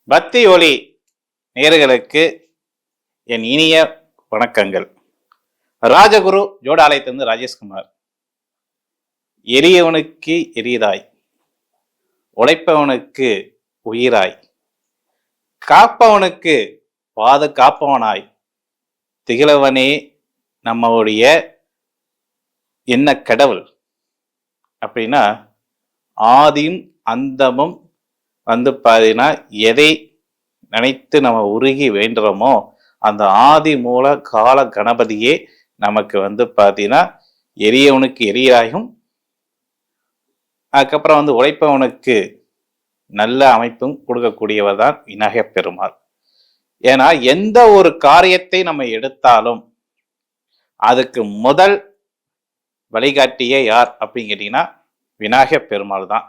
பக்தி ஒளி நேயர்களுக்கு என் இனிய வணக்கங்கள். ராஜகுரு ஜோடாலயத்திலிருந்து ராஜேஷ்குமார். எரியவனுக்கு எரியதாய், உழைப்பவனுக்கு உயிராய், காப்பவனுக்கு பாதுகாப்பவனாய் திகழவனே நம்மளுடைய என்ன கடவுள் அப்படின்னா, ஆதியும் அந்தமும் பார்த்தீங்கன்னா எதை நினைத்து நம்ம உருகி வேண்டுறோமோ அந்த ஆதி மூல கால கணபதியே நமக்கு பார்த்தீங்கன்னா எரியவனுக்கு எரியாயும், அதுக்கப்புறம் உழைப்பவனுக்கு நல்ல அமைப்பும் கொடுக்கக்கூடியவர் தான் விநாயகப் பெருமாள். ஏன்னா எந்த ஒரு காரியத்தை நம்ம எடுத்தாலும் அதுக்கு முதல் வழிகாட்டியே யார் அப்படின்னு கேட்டீங்கன்னா விநாயகப் பெருமாள் தான்.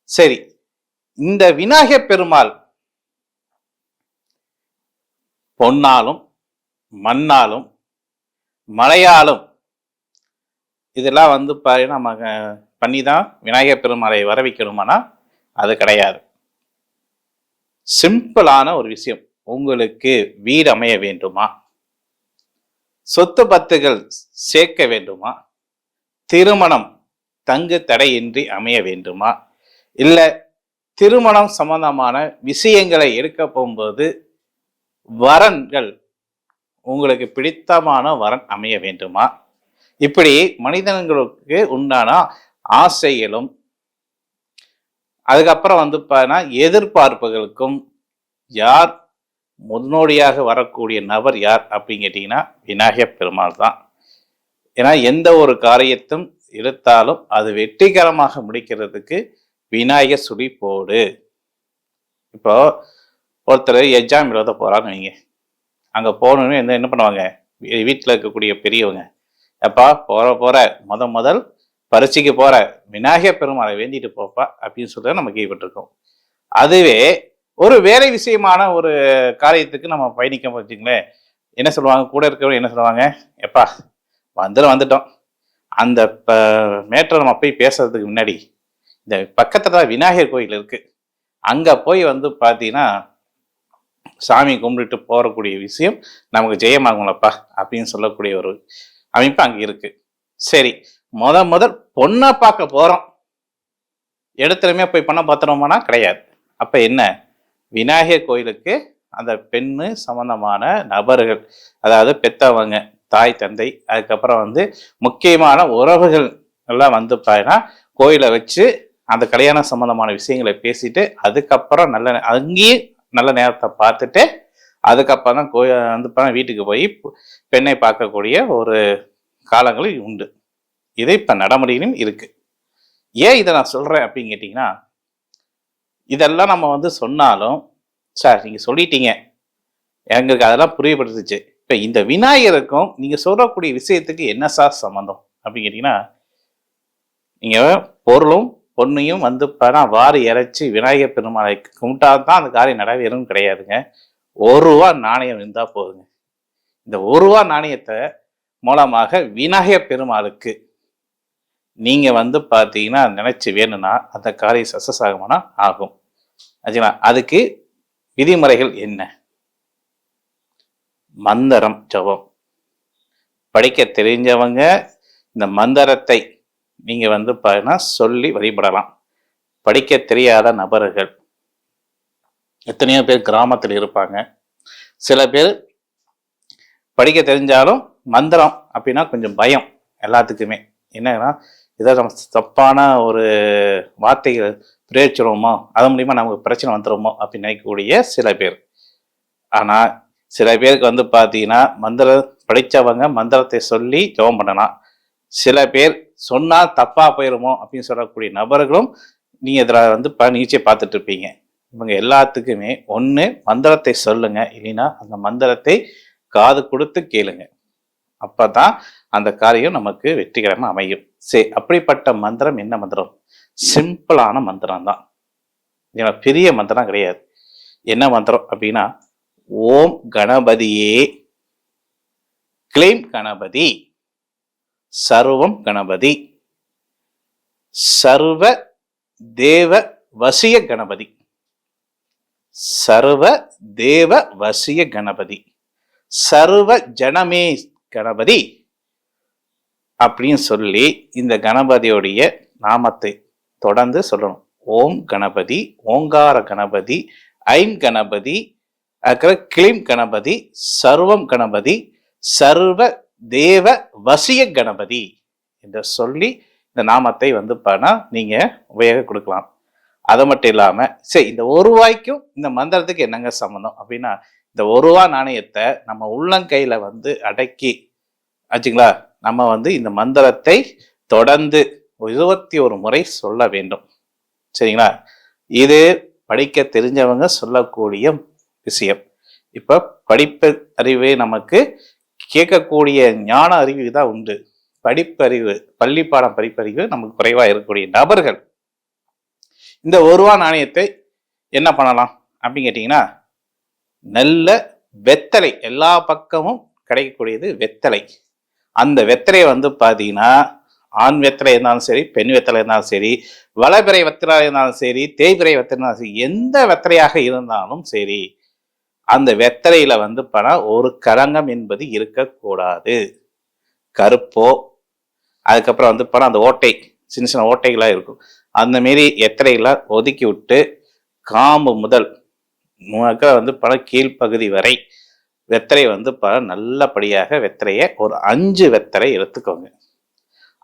சரி, இந்த விநாயகப் பெருமாள் பொன்னாலும் மண்ணாலும் மழையாலும் இதெல்லாம் நம்ம பண்ணி தான் விநாயகப் பெருமாளை வர வைக்கணுமானா அது கிடையாது. சிம்பிளான ஒரு விஷயம். உங்களுக்கு வீடு அமைய வேண்டுமா, சொத்து பத்துகள் சேர்க்க வேண்டுமா, திருமணம் தங்கு தடையின்றி அமைய வேண்டுமா, இல்லை திருமணம் சம்பந்தமான விஷயங்களை எடுக்க போகும்போது வரன்கள் உங்களுக்கு பிடித்தமான வரன் அமைய வேண்டுமா, இப்படி மனிதர்களுக்கு உண்டான ஆசைகளும் அதுக்கப்புறம் எதிர்பார்ப்புகளுக்கும் யார் முன்னோடியாக வரக்கூடிய நபர் யார் அப்படின்னு கேட்டீங்கன்னா விநாயகப் பெருமாள் தான். ஏன்னா எந்த ஒரு காரியத்தும் எடுத்தாலும் அது வெற்றிகரமாக முடிக்கிறதுக்கு விநாயகர் சுழி போடு. இப்போ ஒருத்தர் எக்ஸாம் எழுத போறான்னு வைங்க, அங்க போகணுன்னு என்ன பண்ணுவாங்க, வீட்டில் இருக்கக்கூடிய பெரியவங்க, எப்பா போற முதல் பரீட்சைக்கு போற விநாயகர் பெருமாளை வேண்டிட்டு போப்பா அப்படின்னு சொல்ல நம்ம கேள்விப்பட்டிருக்கோம். அதுவே ஒரு வேலை விஷயமான ஒரு காரியத்துக்கு நம்ம பயணிக்க வச்சுங்களேன், என்ன சொல்லுவாங்க, கூட இருக்கிறவங்க என்ன சொல்லுவாங்க, எப்பா வந்துட்டோம், அந்த மேட்டரை நம்ம போய் பேசுறதுக்கு முன்னாடி இந்த பக்கத்துல தான் விநாயகர் கோயில் இருக்கு, அங்க போய் பார்த்தீங்கன்னா சாமி கும்பிட்டுட்டு போறக்கூடிய விஷயம் நமக்கு ஜெயமாகும்லப்பா அப்படின்னு சொல்லக்கூடிய ஒரு அமைப்பு அங்க இருக்கு. சரி, முதல் பொண்ணை பார்க்க போறோம், இடத்துலயுமே போய் பொண்ணை பார்த்துறோமானா கிடையாது. அப்ப என்ன, விநாயகர் கோயிலுக்கு அந்த பெண்ணு சம்பந்தமான நபர்கள், அதாவது பெத்தவங்க, தாய் தந்தை, அதுக்கப்புறம் முக்கியமான உறவுகள் எல்லாம் பார்த்தீங்கன்னா கோயிலை வச்சு அந்த கல்யாண சம்பந்தமான விஷயங்களை பேசிட்டு அதுக்கப்புறம் அங்கேயே நல்ல நேரத்தை பார்த்துட்டு அதுக்கப்புறம் தான் கோயில் வீட்டுக்கு போய் பெண்ணை பார்க்கக்கூடிய ஒரு காலங்கள் உண்டு. இது இப்ப நடைமுறையிலும் இருக்கு. ஏன் இதை நான் சொல்றேன் அப்படின்னு கேட்டீங்கன்னா, இதெல்லாம் நம்ம சொன்னாலும் சார் நீங்க சொல்லிட்டீங்க, எங்களுக்கு அதெல்லாம் புரியப்படுத்துச்சு, இப்ப இந்த விநாயகருக்கும் நீங்க சொல்லக்கூடிய விஷயத்துக்கு என்ன சார் சம்பந்தம் அப்படின்னு கேட்டீங்கன்னா, நீங்க பொருளும் பொண்ணையும் வாரி இறைச்சி விநாயகர் பெருமாளை கும்பிட்டாதான் அந்த காரியம் நிறைவேறும் கிடையாதுங்க. ₹1 நாணயம் இருந்தா போதுங்க. இந்த ₹1 நாணயத்தை மூலமாக விநாயகர் பெருமாளுக்கு நீங்க பார்த்தீங்கன்னா நினைச்சு வேணும்னா அந்த காரியம் சக்சஸ் ஆகுமானா ஆகும். அதுக்கு விதிமுறைகள் என்ன? மந்திரம் ஜபம் படிக்க தெரிஞ்சவங்க இந்த மந்திரத்தை நீங்க பார்த்தீங்கன்னா சொல்லி வழிபடலாம். படிக்க தெரியாத நபர்கள் எத்தனையோ பேர் கிராமத்தில் இருப்பாங்க. சில பேர் படிக்க தெரிஞ்சாலும் மந்திரம் அப்படின்னா கொஞ்சம் பயம் எல்லாத்துக்குமே. என்னன்னா ஏதாவது நம்ம தப்பான ஒரு வார்த்தைகள் பிரயோகிச்சிருவோமோ, அது மூலியமா நமக்கு பிரச்சனை வந்துடுமோ அப்படின்னு நினைக்கக்கூடிய சில பேர். ஆனா சில பேருக்கு பார்த்தீங்கன்னா மந்திரம் படித்தவங்க மந்திரத்தை சொல்லி ஜெபம் பண்ணலாம். சில பேர் சொன்னால் தப்பா போயிருமோ அப்படின்னு சொல்லக்கூடிய நபர்களும் நீங்க இதில் நிகழ்ச்சியை பார்த்துட்டு இருப்பீங்க. இவங்க எல்லாத்துக்குமே ஒன்று மந்திரத்தை சொல்லுங்க, இல்லைன்னா அந்த மந்திரத்தை காது கொடுத்து கேளுங்க. அப்பதான் அந்த காரியம் நமக்கு வெற்றிகரமாக அமையும். சரி, அப்படிப்பட்ட மந்திரம் என்ன மந்திரம்? சிம்பிளான மந்திரம் தான், பெரிய மந்திரம் கிடையாது. என்ன மந்திரம் அப்படின்னா, ஓம் கணபதியே க்ளீம் கணபதி சர்வம் கணபதி சர்வ தேவ வசிய கணபதி சர்வ தேவ வசிய கணபதி, சர்வ ஜனமே கணபதி அப்படின்னு சொல்லி இந்த கணபதியுடைய நாமத்தை தொடர்ந்து சொல்லணும். ஓம் கணபதி, ஓங்கார கணபதி, ஐம் கணபதி, கிளீம் கணபதி, சர்வம் கணபதி, சர்வ தேவ வசிய கணபதி என்று சொல்லி இந்த நாமத்தை வந்து பண்ணா நீங்க உபயோக கொடுக்கலாம். அது மட்டும் இல்லாம சரி, இந்த ஒரு ரூபாய்க்கும் இந்த மந்திரத்துக்கு என்னங்க சம்பந்தம் அப்படின்னா, இந்த ஒரு ரூபா நாணயத்தை நம்ம உள்ளங்கையில வந்து அடக்கி ஆச்சுங்களா, நம்ம வந்து இந்த மந்திரத்தை தொடர்ந்து 21 முறை சொல்ல வேண்டும். சரிங்களா, இது படிக்க தெரிஞ்சவங்க சொல்லக்கூடிய விஷயம். இப்ப படிப்பு அறிவு நமக்கு கேட்கக்கூடிய ஞான அறிவு தான் உண்டு. படிப்பறிவு, பள்ளிப்பாடம் படிப்பறிவு நமக்கு குறைவா இருக்கக்கூடிய நபர்கள் இந்த ஒரு ரூபா நாணயத்தை என்ன பண்ணலாம் அப்படின்னு கேட்டீங்கன்னா, நல்ல வெத்தலை, எல்லா பக்கமும் கிடைக்கக்கூடியது வெத்தலை. அந்த வெத்தலையை வந்து பார்த்தீங்கன்னா, ஆண் வெத்தலை இருந்தாலும் சரி, பெண் வெத்தலை இருந்தாலும் சரி, வளபிறை வெத்தலை இருந்தாலும் சரி, தேய்பிறை வெத்தலை இருந்தாலும் சரி, எந்த வெத்தலையாக இருந்தாலும் சரி, அந்த வெத்தலையில வந்து ஒரு களங்கம் என்பது இருக்கக்கூடாது. கருப்போ, அதுக்கப்புறம் வந்து அந்த ஓட்டை, சின்ன சின்ன ஓட்டைகளாக இருக்கும். அந்த மாரி வெத்தலைகளை ஒதுக்கி விட்டு காம்பு முதல் வந்து கீழ்ப்பகுதி வரை வெத்தலை வந்து நல்லபடியாக வெத்தலையை ஒரு 5 வெத்தலை எடுத்துக்கோங்க.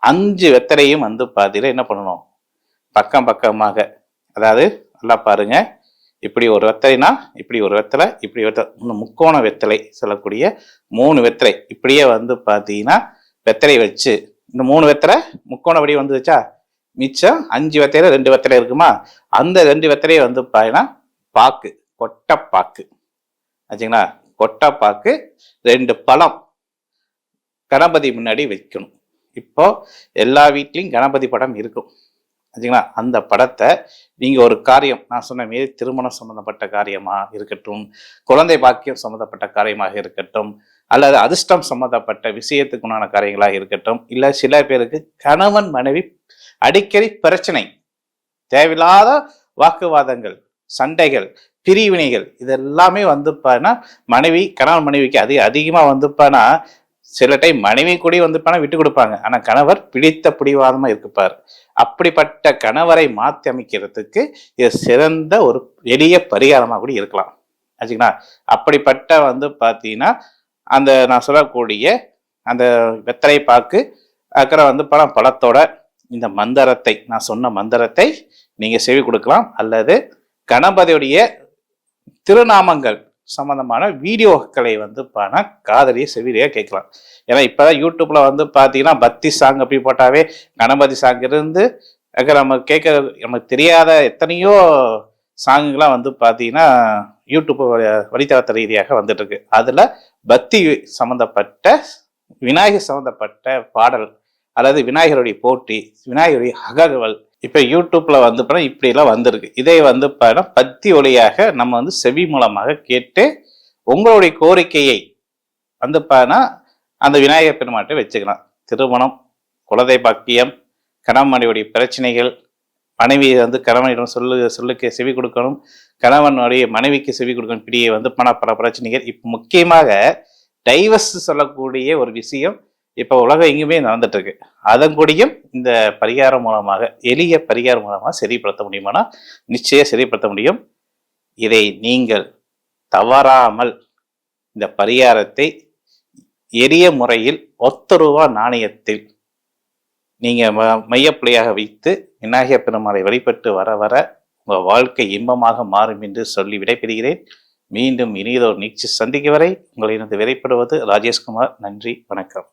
5 வெத்தலையும் வந்து பார்த்தீங்கன்னா என்ன பண்ணணும், பக்கம் பக்கமாக, அதாவது நல்லா பாருங்க, இப்படி ஒரு வெத்தலைனா இப்படி ஒரு வெத்தலை, இப்படி வெத்தலை, முக்கோண வெத்தலை சொல்லக்கூடிய 3 வெத்தலை இப்படியே வந்து பார்த்தீங்கன்னா வெத்தலை வச்சு, இந்த 3 வெத்தலை முக்கோண வடி வந்து வச்சா மிச்சம் 5 வெத்தலை 2 வெத்தலை இருக்குமா, அந்த 2 வெத்தலையை வந்து பார்த்தீங்கன்னா பாக்கு, கொட்டைப்பாக்கு ஆச்சுங்களா, கொட்டைப்பாக்கு 2 பழம் கணபதி முன்னாடி வைக்கணும். இப்போ எல்லா வீட்லையும் கணபதி படம் இருக்கும் ஆச்சுங்களா, அந்த படத்தை நீங்க ஒரு காரியம், நான் சொன்ன மாரி திருமணம் சம்பந்தப்பட்ட காரியமா இருக்கட்டும், குழந்தை பாக்கியம் சம்பந்தப்பட்ட காரியமாக இருக்கட்டும், அல்லது அதிர்ஷ்டம் சம்பந்தப்பட்ட விஷயத்துக்குண்டான காரியங்களாக இருக்கட்டும், இல்ல சில பேருக்கு கணவன் மனைவி அடிக்கடி பிரச்சனை, தேவையில்லாத வாக்குவாதங்கள், சண்டைகள், பிரிவினைகள், இதெல்லாமே வந்து மனைவி, கணவன் மனைவிக்கு அதிகமா வந்து சில டைம் மனைவி கூட வந்து விட்டு கொடுப்பாங்க, ஆனா கணவர் பிடித்த பிடிவாதமா இருக்குப்பார். அப்படிப்பட்ட கணவரை மாற்றி அமைக்கிறதுக்கு இது சிறந்த ஒரு எளிய பரிகாரமாக கூட இருக்கலாம் ஆச்சுங்களா. அப்படிப்பட்ட வந்து பார்த்தீங்கன்னா அந்த நான் சொல்லக்கூடிய அந்த வெத்தலை பாக்கு அக்கறை வந்து பழத்தோட இந்த மந்திரத்தை, நான் சொன்ன மந்திரத்தை நீங்க செவி கொடுக்கலாம், அல்லது கணபதியுடைய திருநாமங்கள் சம்பந்தமான வீடியோக்களை வந்து காதலிய செவிலியா கேட்கலாம். ஏன்னா இப்பதான் யூடியூப்ல வந்து பாத்தீங்கன்னா பக்தி சாங் அப்படி போட்டாவே கணபதி சாங் இருந்து நம்ம கேட்க நமக்கு தெரியாத எத்தனையோ சாங்குகள்லாம் வந்து பாத்தீங்கன்னா யூடியூப் வழித்தளத்த ரீதியாக வந்துட்டு இருக்கு. அதுல பக்தி சம்பந்தப்பட்ட, விநாயகர் சம்பந்தப்பட்ட பாடல், அல்லது விநாயகருடைய போற்றி, விநாயகருடைய அகவல் இப்ப யூடியூப்ல வந்து இப்படி எல்லாம் வந்திருக்கு. இதை வந்து பக்தி ஒளியாக நம்ம வந்து செவி மூலமாக கேட்டு உங்களுடைய கோரிக்கையை வந்து அந்த விநாயகர் பெருமாட்டை வச்சுக்கலாம். திருமணம், குழந்தை பாக்கியம், கணவன் மனைவியுடைய பிரச்சனைகள், மனைவி வந்து கணவனிடம் சொல்லுக்கு செவி கொடுக்கணும், கணவனுடைய மனைவிக்கு செவி கொடுக்கணும், இப்படியே வந்து பல பிரச்சனைகள். இப்ப முக்கியமாக டைவர்ஸ் சொல்லக்கூடிய ஒரு விஷயம் இப்ப உலகம் எங்குமே நடந்துட்டு இருக்கு. அதன் கூடியும் இந்த பரிகாரம் மூலமாக, எளிய பரிகாரம் மூலமாக சரிப்படுத்த முடியுமானா நிச்சயம் சரிப்படுத்த முடியும். இதை நீங்கள் தவறாமல் இந்த பரிகாரத்தை எளிய முறையில் 1 ரூபா நாணயத்தில் நீங்க மையப்புள்ளியாக வைத்து விநாயகர் பெருமாளை வழிபட்டு வர வர உங்க வாழ்க்கை இன்பமாக மாறும் என்று சொல்லி விடைபெறுகிறேன். மீண்டும் இனியதொரு நிகழ்ச்சி சந்திக்கும் வரை உங்களிடம் விடைபெறுவது ராஜேஷ்குமார். நன்றி, வணக்கம்.